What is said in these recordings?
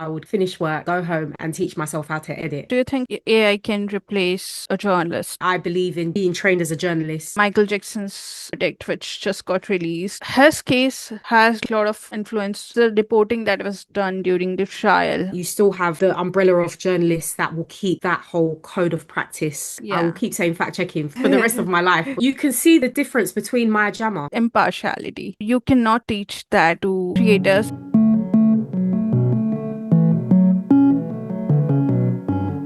I would finish work, go home and teach myself how to edit. Do you think AI can replace a journalist? I believe in being trained as a journalist. Michael Jackson's verdict, which just got released, his case has a lot of influence. The reporting that was done during the trial. You still have the umbrella of journalists that will keep that whole code of practice. I will Yeah. keep saying fact checking for the rest of my life. You can see the difference between Maya Jama. Impartiality. You cannot teach that to creators.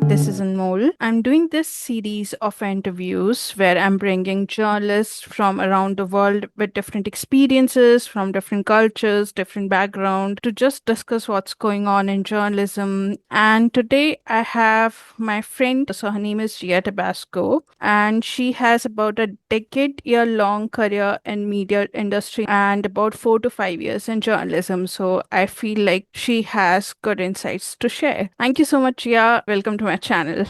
This is Anmol. I'm doing this series of interviews where I'm bringing journalists from around the world with different experiences, from different cultures, different background, to just discuss what's going on in journalism. And today I have my friend, so her name is Gia Tabasco, and she has about a decade-year-long career in media industry and about 4 to 5 years in journalism. So I feel like she has good insights to share. Thank you so much, Gia. Welcome to my channel.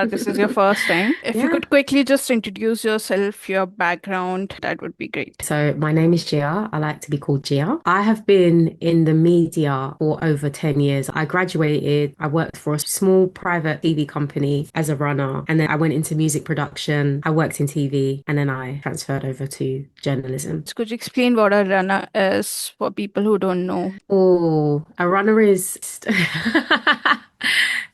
This is your first time. If you Yeah. could quickly just introduce yourself, your background, that would be great. So my name is Gia. I like to be called Gia. I have been in the media for over 10 years. I graduated, I worked for a small private TV company as a runner, and then I went into music production. I worked in TV, and then I transferred over to journalism. So could you explain what a runner is for people who don't know? Oh, a runner is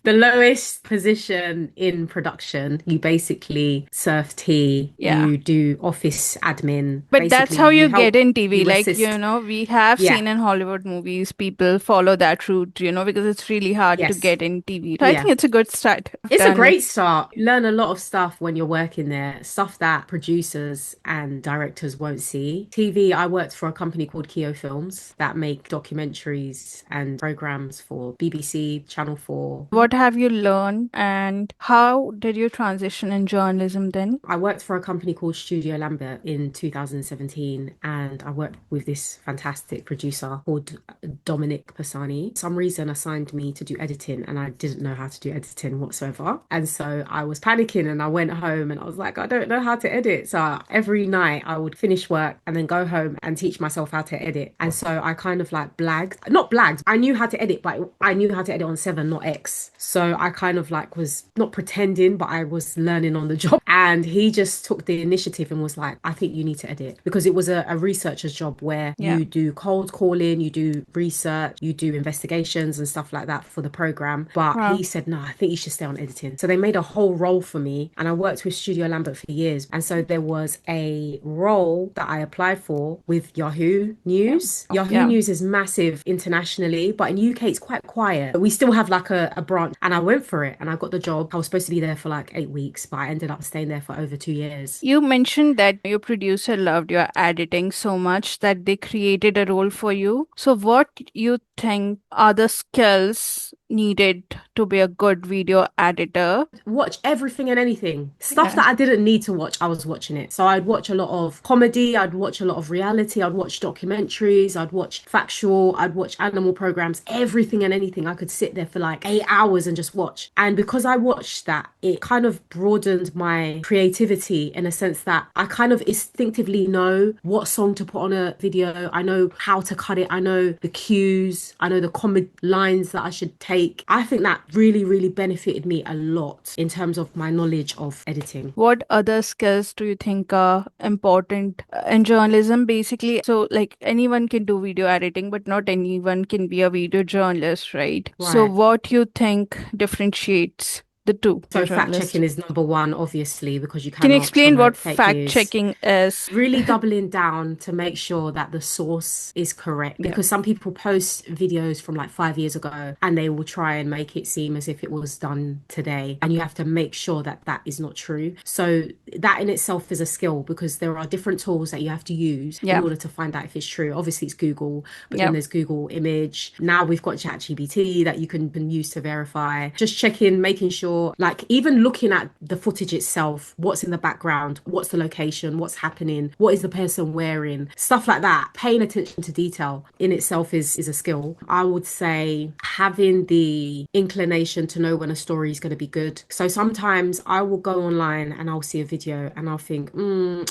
the lowest position in production. You basically serve tea, Yeah. you do office admin. But that's Basically, how you you get help, in TV. you Like, assist. we have Yeah, seen in Hollywood movies, people follow that route, because it's really hard to yes, get in TV. So I yeah. think it's a good start. I've It's a done it. great start. You learn a lot of stuff when you're working there, stuff that producers and directors won't see. TV, I worked for a company called Keo Films that make documentaries and programs for BBC, Channel 4. What have you learned and how did you transition in journalism then? I worked for a company called Studio Lambert in 2017, and I worked with this fantastic producer called Dominic Pisani. For some reason assigned me to do editing, and I didn't know how to do editing whatsoever. And so I was panicking, and I went home and I was like, I don't know how to edit. So every night I would finish work and then go home and teach myself how to edit. And so I kind of like blagged, not blagged, I knew how to edit, but I knew how to edit on 7, not X. So I kind of like was not pretending, but I was learning on the job. And he just took the initiative and was like, I think you need to edit, because it was a researcher's job where Yeah. you do cold calling, you do research, you do investigations and stuff like that for the program. But Wow. he said, no, I think you should stay on editing. So they made a whole role for me, and I worked with Studio Lambert for years. And so there was a role that I applied for with Yahoo Yeah. News. Yahoo Yeah. News is massive internationally, but in UK it's quite quiet. But we still have like a branch, and I went for it and I got the job. I was supposed to be there for like 8 weeks, but I ended up staying there for over 2 years. You mentioned that your producer loved your editing so much that they created a role for you. So what you think are the skills needed to be a good video editor? Watch everything and anything. Stuff Yeah. that I didn't need to watch, I was watching it. So I'd watch a lot of comedy, I'd watch a lot of reality, I'd watch documentaries, I'd watch factual, I'd watch animal programs, everything and anything. I could sit there for like 8 hours and just watch. And because I watched that, it kind of broadened my creativity in a sense that I kind of instinctively know what song to put on a video. I know how to cut it. I know the cues. I know the comic lines that I should take. I think that really, really benefited me a lot in terms of my knowledge of editing. What other skills do you think are important in journalism? Basically, so like anyone can do video editing, but not anyone can be a video journalist, right? So, Right. what you think differentiates the two, your So fact journalist? checking is number one, obviously, because you Can you cannot explain what promote fake fact news. checking is? Really doubling down to make sure that the source is correct, Yeah. because some people post videos from like 5 years ago and they will try and make it seem as if it was done today, and you have to make sure that that is not true. So that in itself is a skill, because there are different tools that you have to use in Yeah. order to find out if it's true. Obviously it's Google, but then Yeah. there's Google image. Now we've got ChatGPT that you can use to verify. Just checking, making sure sure, like even looking at the footage itself, what's in the background, what's the location, what's happening, what is the person wearing, stuff like that. Paying attention to detail in itself is a skill. I would say having the inclination to know when a story is going to be good. So sometimes I will go online and I'll see a video and I'll think,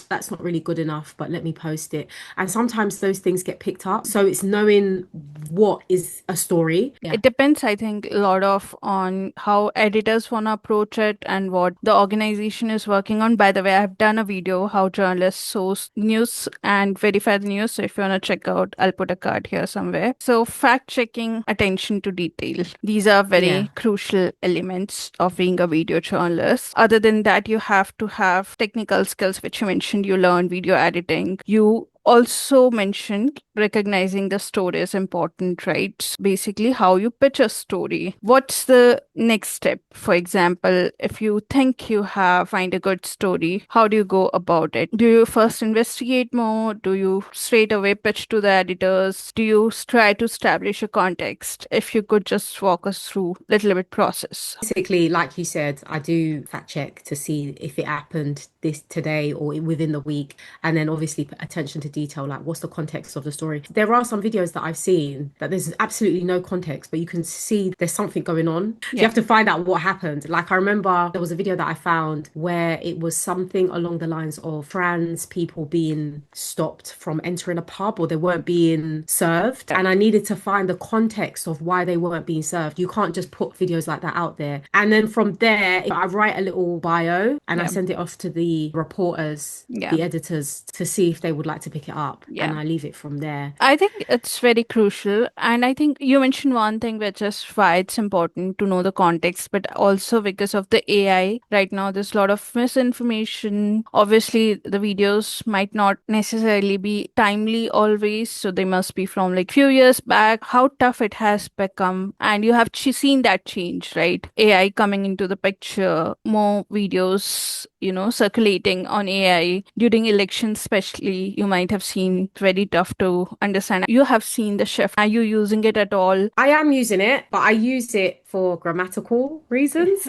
that's not really good enough, but let me post it. And sometimes those things get picked up. So it's knowing what is a story. Yeah. It depends, I think, a lot of on how editors want to approach it and what the organization is working on. By the way, I've done a video how journalists source news and verify the news. So if you want to check out, I'll put a card here somewhere. So fact checking, attention to detail. These are very crucial elements of being a video journalist. Other than that, you have to have technical skills, which you mentioned. You learn video editing. You also mentioned recognizing the story is important, right? Basically, how you pitch a story. What's the next step? For example, if you think you have find a good story, how do you go about it? Do you first investigate more? Do you straight away pitch to the editors? Do you try to establish a context? If you could just walk us through a little bit process. Basically, like you said, I do fact check to see if it happened this today or within the week, and then obviously put attention to detail, like what's the context of the story. There are some videos that I've seen that there's absolutely no context, but you can see there's something going on. You have to find out what happened. Like I remember there was a video that I found where it was something along the lines of trans people being stopped from entering a pub, or they weren't being served, and I needed to find the context of why they weren't being served. You can't just put videos like that out there. And then from there, I write a little bio and I send it off to the reporters, the editors, to see if they would like to pick it up. And I leave it from there. I think it's very crucial. And I think you mentioned one thing, which is why it's important to know the context, but also because of the AI right now, there's a lot of misinformation. Obviously, the videos might not necessarily be timely always. So they must be from like few years back, how tough it has become. And you have seen that change, right? AI coming into the picture, more videos, circulating on AI during elections, especially. You might have seen very tough to understand. You have seen the shift. Are you using it at all? I am using it, but I use it for grammatical reasons.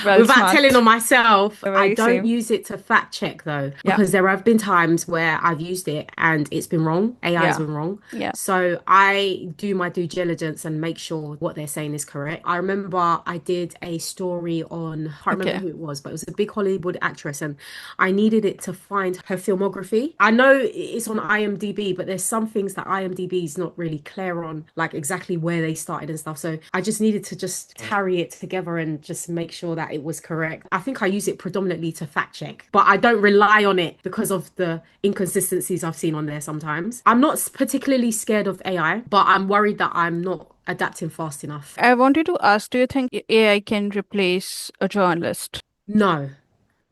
Without telling on myself, I don't use it to fact check though, because there have been times where I've used it and it's been wrong. AI has been wrong. So I do my due diligence and make sure what they're saying is correct. I remember I did a story on, I can't remember who it was, but it was a big Hollywood actress, and I needed it to find her filmography. I know it's on IMDb, but there's some things that IMDb is not really clear on, like exactly where they started and stuff. So I just needed to just carry it together and just make sure that it was correct. I think I use it predominantly to fact check, but I don't rely on it because of the inconsistencies I've seen on there sometimes. I'm not particularly scared of AI, but I'm worried that I'm not adapting fast enough. I wanted to ask, do you think AI can replace a journalist? No.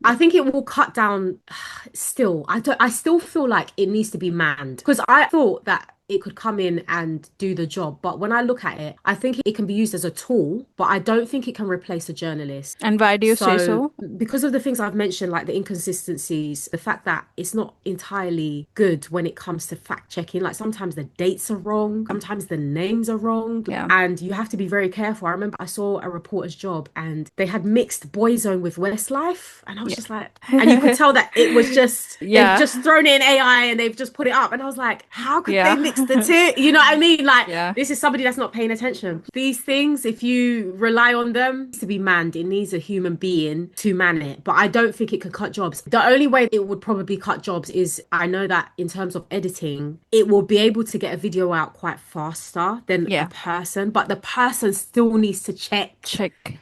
I think it will cut down still. I still feel like it needs to be manned, because I thought that it could come in and do the job. But when I look at it, I think it can be used as a tool, but I don't think it can replace a journalist. And why do you say so? Because of the things I've mentioned, like the inconsistencies, the fact that it's not entirely good when it comes to fact checking. Like sometimes the dates are wrong, sometimes the names are wrong, and you have to be very careful. I remember I saw a reporter's job and they had mixed Boyzone with Westlife, and I was just like, and you could tell that it was just, they've just thrown in AI and they've just put it up. And I was like, how could they mix the two? You know what I mean? Like, this is somebody that's not paying attention. These things, if you rely on them, it needs to be manned. It needs a human being to man it. But I don't think it could cut jobs. The only way it would probably cut jobs is, I know that in terms of editing, it will be able to get a video out quite faster than a person, but the person still needs to check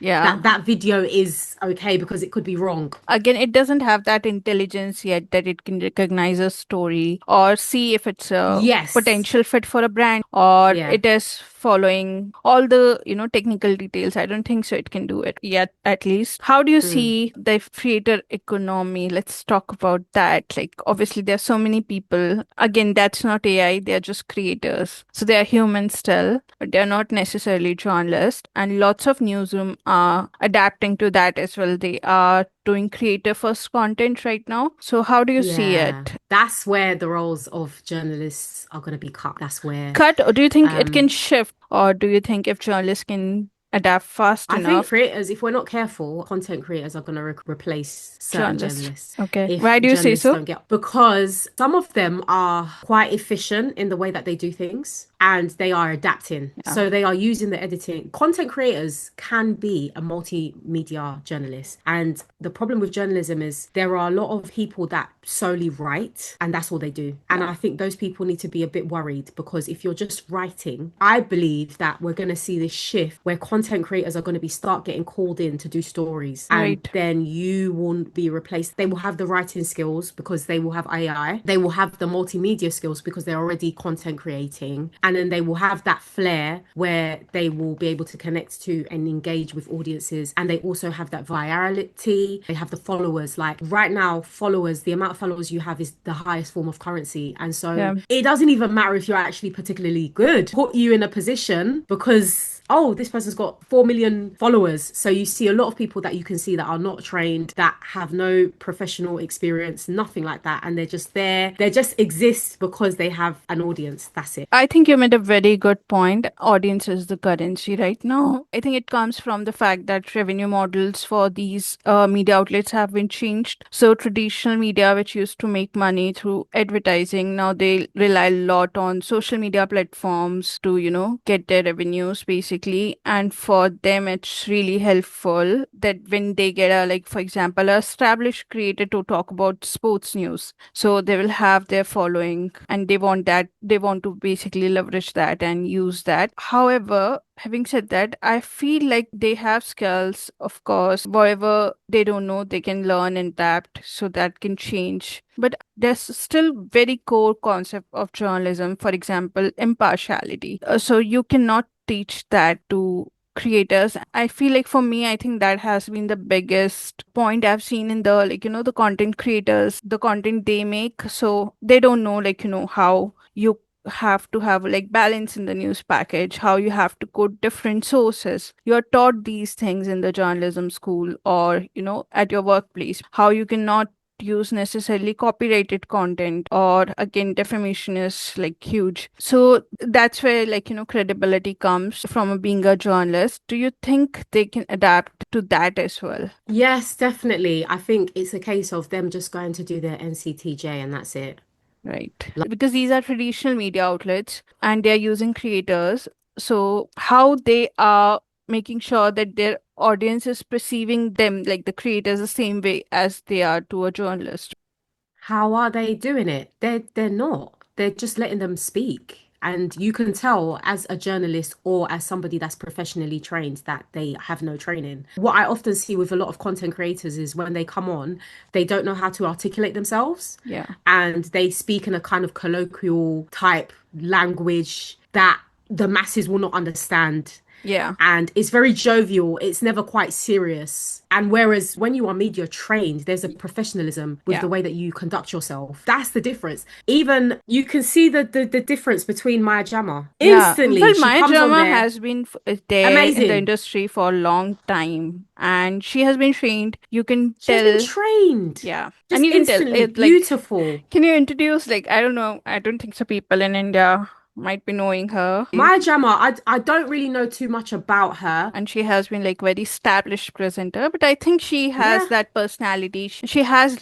that video is okay, because it could be wrong. Again, it doesn't have that intelligence yet that it can recognize a story or see if it's a potential fit for a brand, or it is following all the technical details. I don't think so it can do it yet, at least. How do you see the creator economy? Let's talk about that. Like, obviously there's so many people, again, that's not AI, they're just creators, so they are humans still, but they're not necessarily journalists, and lots of newsroom are adapting to that as well. They are doing creator first content right now. So how do you see it? That's where the roles of journalists are going to be cut. That's where or do you think it can shift, or do you think if journalists can adapt fast I think enough. creators, if we're not careful, content creators are going to replace certain Journalists. journalists Okay. if Why do you say journalists so? don't get, because some of them are quite efficient in the way that they do things and they are adapting. Yeah. So they are using the editing. Content creators can be a multimedia journalist. And the problem with journalism is there are a lot of people that solely write and that's all they do. And Yeah. I think those people need to be a bit worried, because if you're just writing, I believe that we're going to see this shift where content creators are going to be start getting called in to do stories, and Right. then you won't be replaced. They will have the writing skills because they will have AI. They will have the multimedia skills because they're already content creating, and then they will have that flair where they will be able to connect to and engage with audiences, and they also have that virality. They have the followers. Like right now, followers, the amount of followers you have is the highest form of currency, and so Yeah. it doesn't even matter if you're actually particularly good. Put you in a position because, oh, this person's got 4 million followers. So you see a lot of people that you can see that are not trained, that have no professional experience, nothing like that. And they're just there. They just exist because they have an audience. That's it. I think you made a very good point. Audience is the currency right now. I think it comes from the fact that revenue models for these media outlets have been changed. So traditional media, which used to make money through advertising, now they rely a lot on social media platforms to, get their revenues basically. And for them, it's really helpful that when they get like, for example, a established creator to talk about sports news, so they will have their following and they want to basically leverage that and use that. However, having said that, I feel like they have skills, of course. Whatever they don't know, they can learn and adapt, so that can change. But there's still very core concept of journalism, for example, impartiality. So you cannot teach that to creators. I feel like for me, I think that has been the biggest point I've seen in the the content creators, the content they make. So they don't know how you have to have like balance in the news package, how you have to quote different sources. You're taught these things in the journalism school or at your workplace, how you cannot use necessarily copyrighted content, or again defamation is like huge. So that's where credibility comes from being a journalist. Do you think they can adapt to that as well? Yes, definitely. I think it's a case of them just going to do their NCTJ and that's it. Right. Because these are traditional media outlets and they're using creators. So, how they are making sure that their audience is perceiving them, like the creators, the same way as they are to a journalist. How are they doing it? They're not. They're just letting them speak. And you can tell as a journalist or as somebody that's professionally trained that they have no training. What I often see with a lot of content creators is when they come on, they don't know how to articulate themselves, Yeah. and they speak in a kind of colloquial type language that the masses will not understand, Yeah. and it's very jovial. It's never quite serious. And whereas when you are media trained, there's a professionalism with Yeah. the way that you conduct yourself. That's the difference. Even you can see the difference between Maya Jama. Yeah. Instantly, Well, she Maya comes on Jama there, has been there in the amazing. industry for a long time and she has been trained. You can She has been tell. trained. Yeah. And Just you can tell instantly it like, beautiful. can you introduce, like, I don't know, I don't think so people in India might be knowing her. Maya Jama, I don't really know too much about her. And she has been like very established presenter, but I think she has Yeah. that personality. She has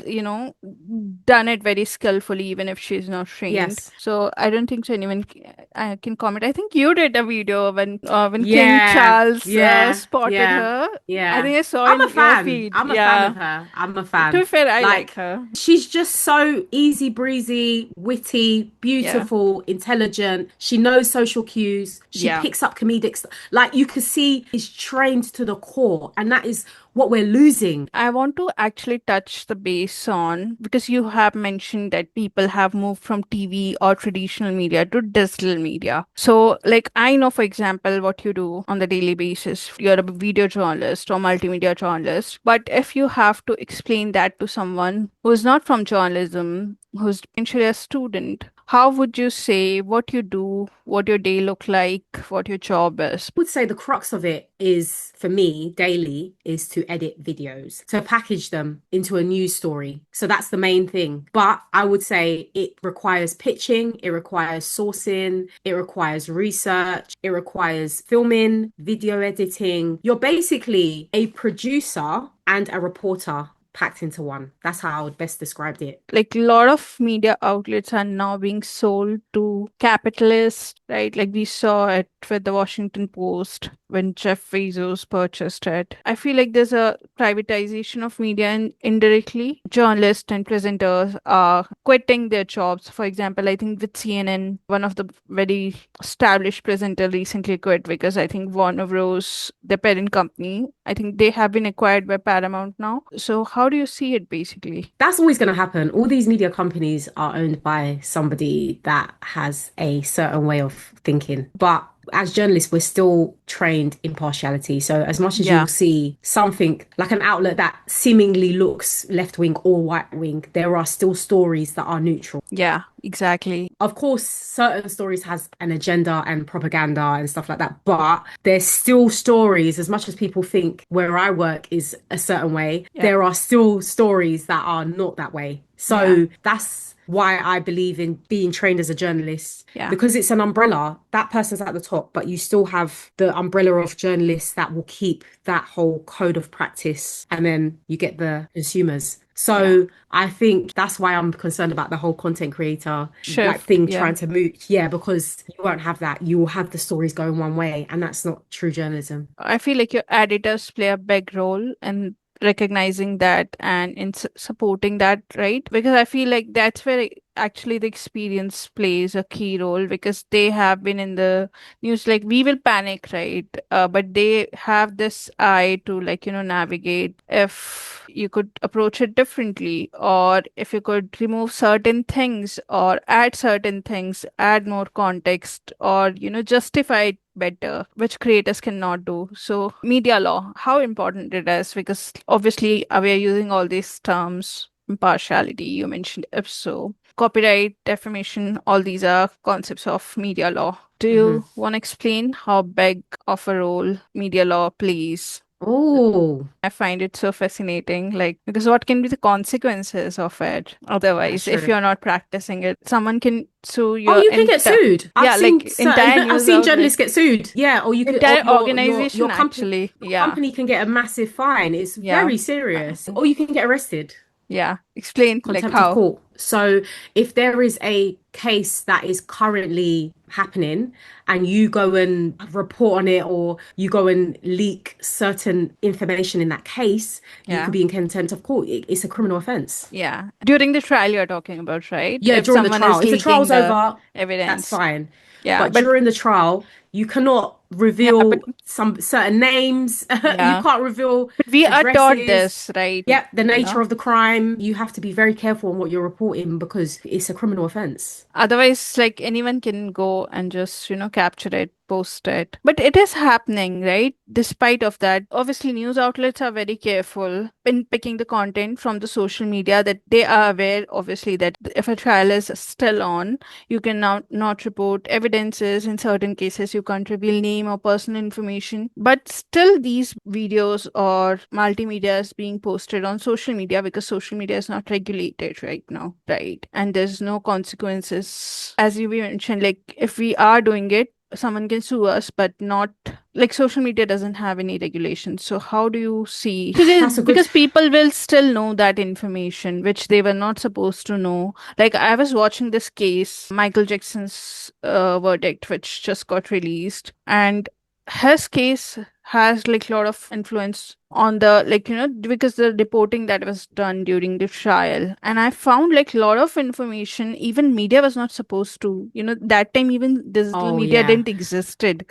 done it very skillfully even if she's not trained. Yes. So I don't think so anyone can comment. I think you did a video when King Yeah. Charles Yeah. spotted Yeah. her. I Yeah. think I saw I'm a in your fan. feed. I'm a fan Yeah. of her. I'm a To be fan. fair, I like Like, her. she's just so easy breezy, witty, Yeah. beautiful, intelligent. She knows social cues. She Yeah. picks up comedic stuff. Like, you can see is trained to the core. And that is what we're losing. I want to actually touch the base on, because you have mentioned that people have moved from TV or traditional media to digital media. So, like, I know, for example, what you do on the daily basis. You're a video journalist or multimedia journalist. But if you have to explain that to someone who is not from journalism, who's potentially a student how would you say what you do, what your day look like, what your job is? Would say the crux of it is for me daily is to edit videos, to package them into a news story. So that's the main thing. But I would say it requires pitching, it requires sourcing, it requires research, it requires filming, video editing. You're basically a producer and a reporter packed into one. That's how I would best describe it. Like a lot of media outlets are now being sold to capitalists, right? Like we saw it with the Washington Post when Jeff Bezos purchased it. I feel like there's a privatization of media, and indirectly journalists and presenters are quitting their jobs. For example, I think with CNN, one of the very established presenter recently quit because I think Warner Bros, the parent company, I think they have been acquired by Paramount now. So how do you see it basically? That's always going to happen. All these media companies are owned by somebody that has a certain way of thinking. But as journalists, we're still trained in partiality. So as much as you will Yeah. see something like an outlet that seemingly looks left wing or right wing, there are still stories that are neutral. Yeah, exactly. Of course, certain stories has an agenda and propaganda and stuff like that, but there's still stories, as much as people think where I work is a certain way, Yeah. there are still stories that are not that way. So Yeah. that's why I believe in being trained as a journalist, Yeah. because it's an umbrella. That person's at the top, but you still have the umbrella of journalists that will keep that whole code of practice, and then you get the consumers. So Yeah. I think that's why I'm concerned about the whole content creator like Shift. thing Yeah. trying to move. Yeah, because you won't have that. You will have the stories going one way, and that's not true journalism. I feel like your editors play a big role in recognizing that and in supporting that, right? Because I feel like that's where actually the experience plays a key role, because they have been in the news. Like we will panic, right? But they have this eye to, like, navigate if you could approach it differently, or if you could remove certain things or add certain things, add more context, or justify it better, which creators cannot do. So media law, how important it is, because obviously we are using all these terms: impartiality, you mentioned IPSO, copyright, defamation, all these are concepts of media law. Do Hmm. you want to explain how big of a role media law plays? Oh, I find it so fascinating, like, because what can be the consequences of it that's otherwise if true. you're not practicing it? Someone can sue Oh, your you can get sued. I've yeah, seen like certain, entire I've news seen outlet, journalists get sued. Yeah, or you could, or entire your organization company, actually. your Yeah, company can get a massive fine. It's yeah, very serious. Or you can get arrested. yeah. Explain like Contempt of how. court. So if there is a case that is currently happening and you go and report on it, or you go and leak certain information in that case, you could Yeah, be in contempt of court. It's a criminal offense. yeah. During the trial you're talking about, right? Yeah, If during the someone trial. is If the leaking trial's the over, that's evidence. fine. Yeah, But but during the trial, you cannot yeah, but reveal some certain names. You yeah. can't reveal But we are taught addresses. this, right? Yep, the You nature know? of the crime. You have to be very careful on what you're reporting because it's a criminal offense. Otherwise, like anyone can go and just, capture it, post it. But it is happening, right? Despite of that, obviously news outlets are very careful in picking the content from the social media, that they are aware, obviously, that if a trial is still on, you can now not report evidences. In certain cases, you can't reveal name or personal information. But still these videos or multimedia is being posted on social media because social media is not regulated right now, right? And there's no consequences. As you mentioned, like if we are doing it, someone can sue us, but not like social media doesn't have any regulations. So how do you see? Because That's a good. people will still know that information which they were not supposed to know. Like I was watching this case, Michael Jackson's verdict, which just got released, and his case has like a lot of influence on the, like, because the reporting that was done during the trial, and I found like a lot of information even media was not supposed to, that time even digital Oh media yeah, didn't existed.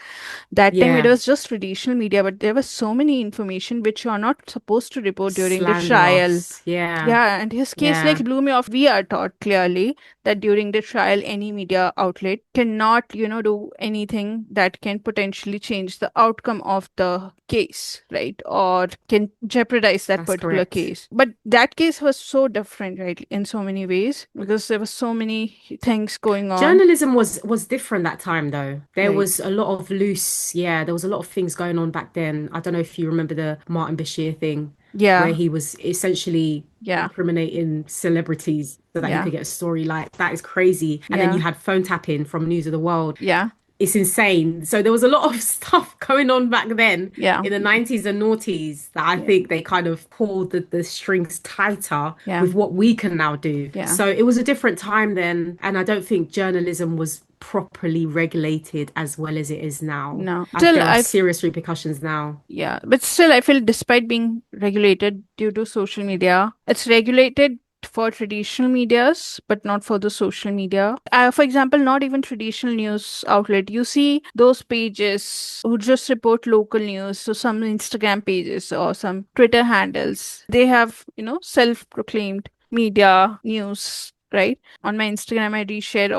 That time it yeah. was just traditional media, but there was so many information which you are not supposed to report during the trial. Slanderous. Yeah, Yeah, and his case like yeah. blew me off. We are taught clearly that during the trial, any media outlet cannot, do anything that can potentially change the outcome of the the case, right? Or can jeopardize that That's particular correct. case. But that case was so different, right, in so many ways, because there were so many things going on, Journalism was different that time though. There right? was a lot of loose, yeah, there was a lot of things going on back then. I don't know if you remember the Martin Bashir thing, where Yeah, he was essentially yeah, incriminating celebrities so that he yeah, could get a story. Like that is crazy. And then you yeah, had phone tapping from News of the World. yeah, It's insane. So there was a lot of stuff going on back then yeah, in the 90s and noughties that I yeah, think they kind of pulled the strings tighter yeah, with what we can now do. yeah. So it was a different time then. And I don't think journalism was properly regulated as well as it is now. No, still There are I serious repercussions now. Yeah, but still, I feel despite being regulated due to social media, it's regulated for traditional medias, but not for the social media. For example, not even traditional news outlet. You see those pages who just report local news, so some Instagram pages or some Twitter handles. They have, self-proclaimed media news, right? On my Instagram, I reshare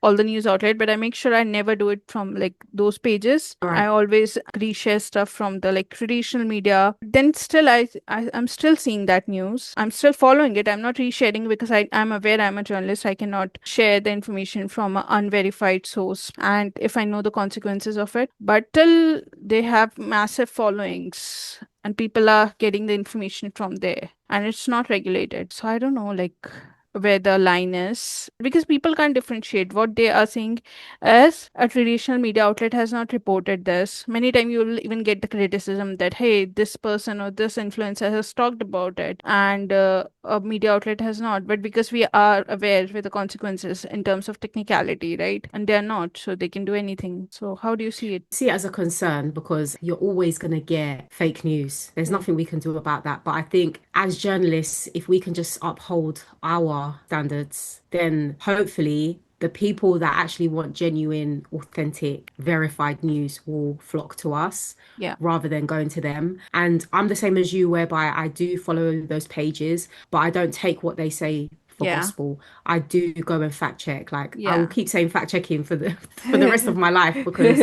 all the news outlet, but I make sure I never do it from like those pages. All I right. always reshare stuff from the like traditional media. Then still I'm still seeing that news. I'm still following it. I'm not resharing because I'm aware I'm a journalist. I cannot share the information from an unverified source. And if I know the consequences of it. But till they have massive followings and people are getting the information from there and it's not regulated. So I don't know like where the line is because people can't differentiate what they are saying as a traditional media outlet has not reported this. Many times you will even get the criticism that hey, this person or this influencer has talked about it and a media outlet has not, but because we are aware with the consequences in terms of technicality, right, and they're not, so they can do anything. So how do you see it? See it as a concern because you're always going to get fake news. There's Yeah, nothing we can do about that. But I think as journalists, if we can just uphold our standards, then hopefully the people that actually want genuine, authentic, verified news will flock to us yeah, rather than going to them. And I'm the same as you, whereby I do follow those pages, but I don't take what they say for yeah, gospel. I do go and fact check. Like I will yeah. keep saying fact checking for the for the rest of my life because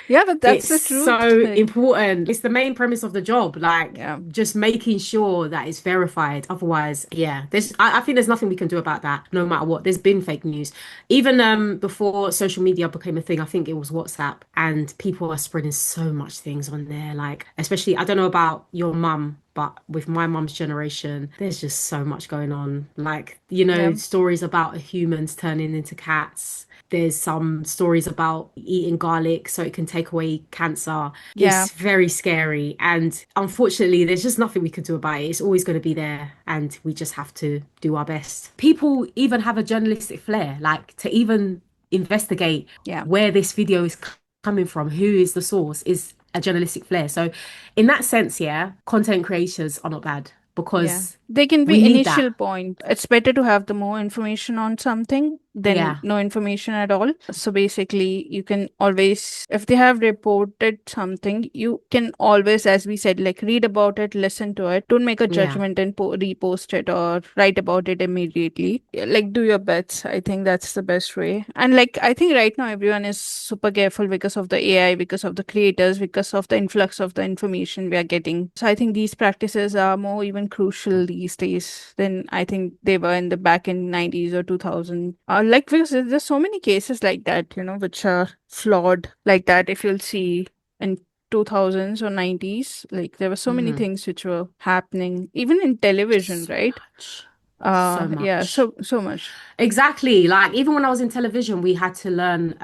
Yeah, but that's it's the truth. so Like, important. It's the main premise of the job, like yeah, just making sure that it's verified. Otherwise, yeah, I think there's nothing we can do about that, no matter what. There's been fake news. Even before social media became a thing, I think it was WhatsApp, and people are spreading so much things on there. Like, especially, I don't know about your mum, but with my mum's generation, there's just so much going on. Like, yeah, stories about humans turning into cats. There's some stories about eating garlic so it can take away cancer. yeah, It's very scary. And unfortunately, there's just nothing we can do about it. It's always going to be there. And we just have to do our best. People even have a journalistic flair, like to even investigate yeah. where this video is coming from, who is the source, is a journalistic flair. So, in that sense, yeah, content creators are not bad Yeah. because They can we be need that. initial point. It's better to have the more information on something than Yeah, no information at all. So basically, you can always, if they have reported something, you can always, as we said, like read about it, listen to it. Don't make a yeah. judgment and repost it or write about it immediately. Yeah, like do your bets. I think that's the best way. And like, I think right now everyone is super careful because of the AI, because of the creators, because of the influx of the information we are getting. So I think these practices are more even crucial these days than I think they were in the back in 90s or 2000. Like because there's so many cases like that, which are flawed like that. If you'll see in 2000s or 90s, like there were so many Hmm. things which were happening, even in television, So right? much. So Yeah, much. so much. Exactly. Like even when I was in television, we had to learn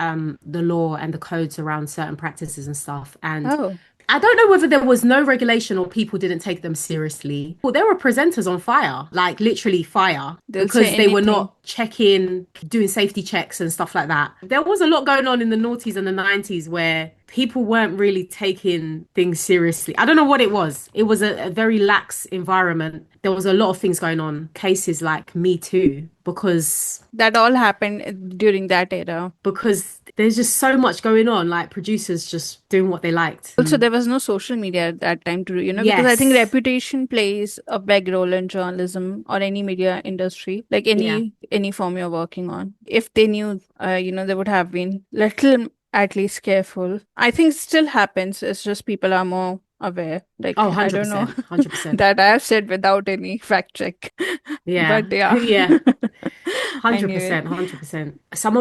the law and the codes around certain practices and stuff. And Oh, I don't know whether there was no regulation or people didn't take them seriously. Well, there were presenters on fire, like literally fire, they'll say because they were anything. not checking, doing safety checks and stuff like that. There was a lot going on in the noughties and the 90s where people weren't really taking things seriously. I don't know what it was. It was a very lax environment. There was a lot of things going on, cases like Me Too, That all happened during that era. because there's just so much going on, like producers just doing what they liked. Also, there was no social media at that time to, because I think Yes. reputation plays a big role in journalism or any media industry, like Yeah. any form you're working on. If they knew, there would have been little at least careful. I think it still happens. It's just people are more aware. Like, Oh, I don't know 100%, 100%. that I have said without any fact check. Yeah. But yeah, Yeah. I knew it. 100%, 100%. Some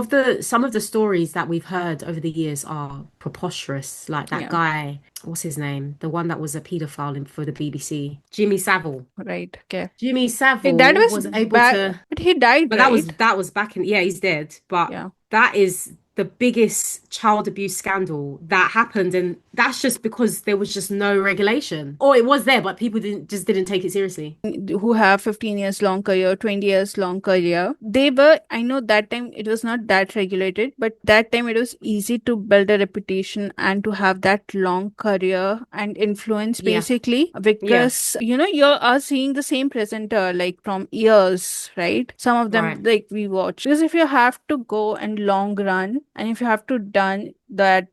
of the stories that we've heard over the years are preposterous. Like that Yeah, guy, what's his name? The one that was a paedophile for the BBC, Jimmy Savile. right. Okay. Jimmy That Savile was was able back, to, but he died, but right? that was back in, yeah, he's dead. But Yeah. that is the biggest child abuse scandal that happened, and that's just because there was just no regulation. Or it was there, but people didn't take it seriously. Who have 15 years long career, 20 years long career. They were, I know that time it was not that regulated, but that time it was easy to build a reputation and to have that long career and influence Yeah. basically Yeah. because, you are seeing the same presenter like from years, right? Some of them Right. like we watch. Because if you have to go and long run and if you have to done that,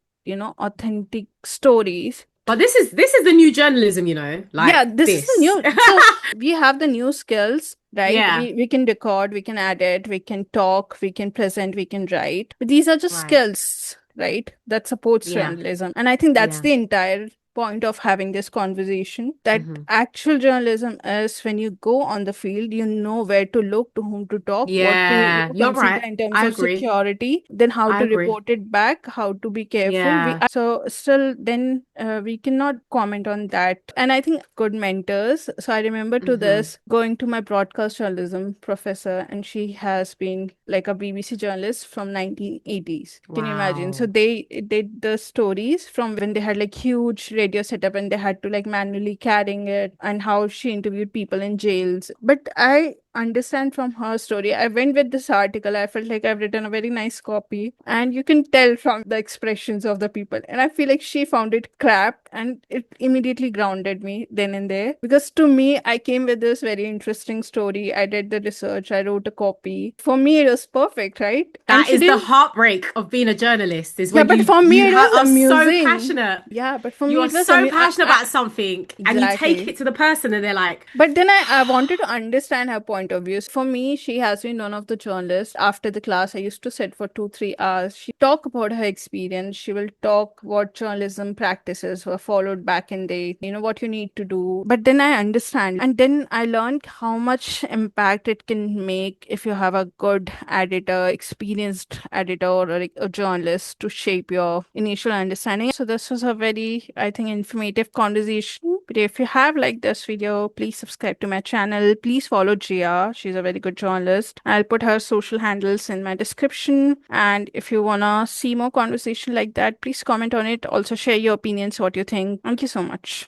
authentic stories. But this is the new journalism, Yeah, like this is the this. new. So we have the new skills, right? Yeah. We can record, we can edit, we can talk, we can present, we can write. But these are just Right. skills, right? That supports Yeah. journalism. And I think that's Yeah. the entire point of having this conversation. That Hmm. actual journalism is when you go on the field, you know where to look, to whom to talk, what to Yeah. You're consider right. in terms I of agree. security, then how I to agree. report it back, how to be careful. Yeah. So still then we cannot comment on that. And I think good mentors. So I remember to Hmm. this going to my broadcast journalism professor, and she has been like a BBC journalist from 1980s. Can you imagine? So Wow. they did the stories from when they had like huge radio setup and they had to like manually carrying it, and how she interviewed people in jails. But I understand from her story. I went with this article. I felt like I've written a very nice copy, and you can tell from the expressions of the people. And I feel like she found it crap, and it immediately grounded me then and there. Because to me, I came with this very interesting story. I did the research, I wrote a copy. For me, it was perfect, right? And That she is the didn't. heartbreak of being a journalist, is Yeah, when but you for me, you it ha was are so amusing. passionate. Yeah, but for You me, are it was so passionate about something, and you take exactly. it to the person, and they're like, But then I wanted to understand her point of view. For me, she has been one of the journalists. After the class, I used to sit for 2, 3 hours. She talk about her experience. She will talk what journalism practices were followed back in day. What you need to do. But then I understand, and then I learned how much impact it can make if you have a good editor, experienced editor, or like a journalist to shape your initial understanding. So this was a very, I think, informative conversation. But if you have liked this video, please subscribe to my channel. Please follow Gia. She's a very good journalist. I'll put her social handles in my description. And if you wanna see more conversation like that, please comment on it. Also share your opinions, what you think. Thank you so much.